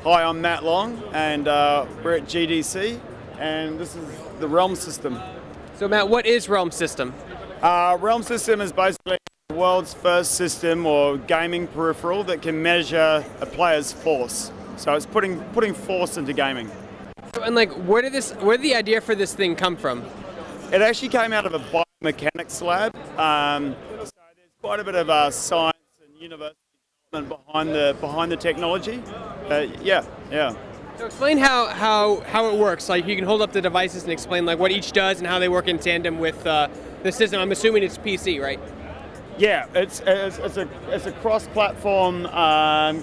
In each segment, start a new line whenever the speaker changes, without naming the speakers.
Hi, I'm Matt Long, and we're at GDC, and this is the Realm system.
So Matt, what is Realm system?
Realm system is basically the world's first system or gaming peripheral that can measure a player's force. So it's putting force into gaming.
And like, where did the idea for this thing come from?
It actually came out of a biomechanics lab. So there's quite a bit of science and university development behind the technology. Yeah.
So explain how it works. Like, you can hold up the devices and explain like what each does and how they work in tandem with the system. I'm assuming it's PC, right?
Yeah, it's a cross-platform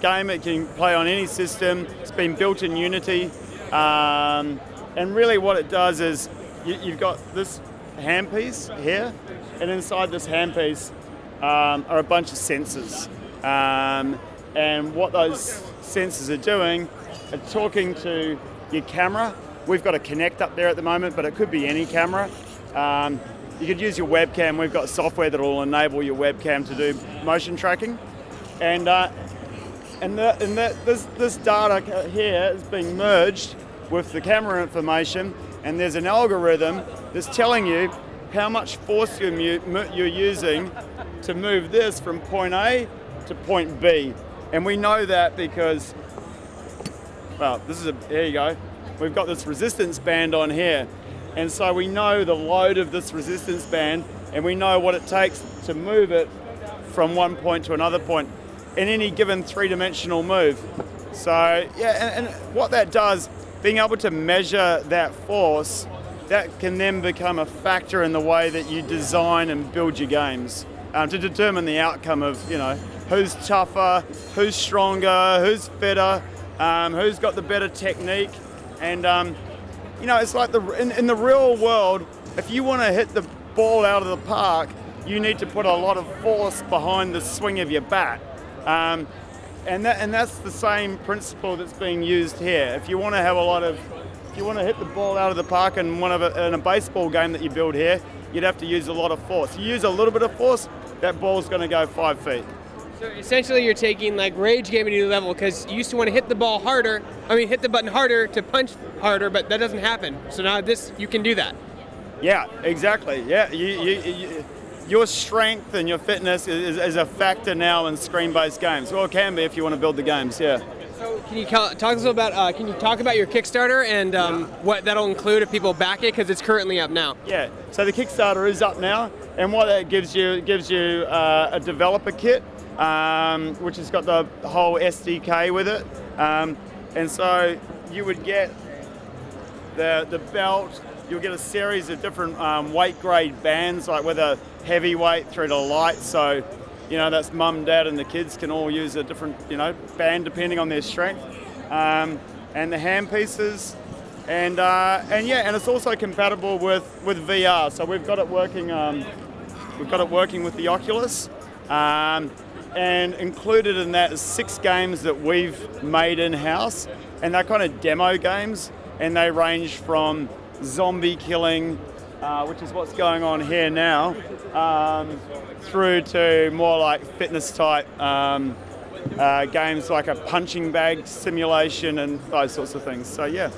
game. It can play on any system. It's been built in Unity, and really what it does is you've got this handpiece here, and inside this handpiece are a bunch of sensors. And what those sensors are doing are talking to your camera. We've got a Kinect up there at the moment, but it could be any camera. You could use your webcam. We've got software that will enable your webcam to do motion tracking. This data here is being merged with the camera information, and there's an algorithm that's telling you how much force you're using to move this from point A to point B. And we know that because, well, here you go. We've got this resistance band on here. And so we know the load of this resistance band, and we know what it takes to move it from one point to another point in any given three-dimensional move. So, yeah, and what that does, being able to measure that force, that can then become a factor in the way that you design and build your games to determine the outcome of, who's tougher, who's stronger, who's fitter, who's got the better technique. And, it's like in the real world, if you want to hit the ball out of the park, you need to put a lot of force behind the swing of your bat. And that's the same principle that's being used here. If you want to hit the ball out of the park in a baseball game that you build here, you'd have to use a lot of force. You use a little bit of force, that ball's going to go 5 feet.
So essentially you're taking like rage gaming to a new level, because you used to want to hit the button harder to punch harder, but that doesn't happen. So now you can do that.
Yeah, exactly. Yeah, your strength and your fitness is a factor now in screen-based games. Well, it can be if you want to build the games, yeah.
So can you talk a little about, can you talk about your Kickstarter and what that'll include if people back it, because it's currently up now?
Yeah, so the Kickstarter is up now, and what that gives you a developer kit, which has got the whole SDK with it. And so you would get the belt, you'll get a series of different weight grade bands, like with a heavyweight through to light. So, that's mum, dad, and the kids can all use a different, band depending on their strength. And the hand pieces, and it's also compatible with VR. So we've got it working. We've got it working with the Oculus. And included in that is 6 games that we've made in-house, and they're kind of demo games, and they range from zombie killing, which is what's going on here now, through to more like fitness type games like a punching bag simulation and those sorts of things. So yeah.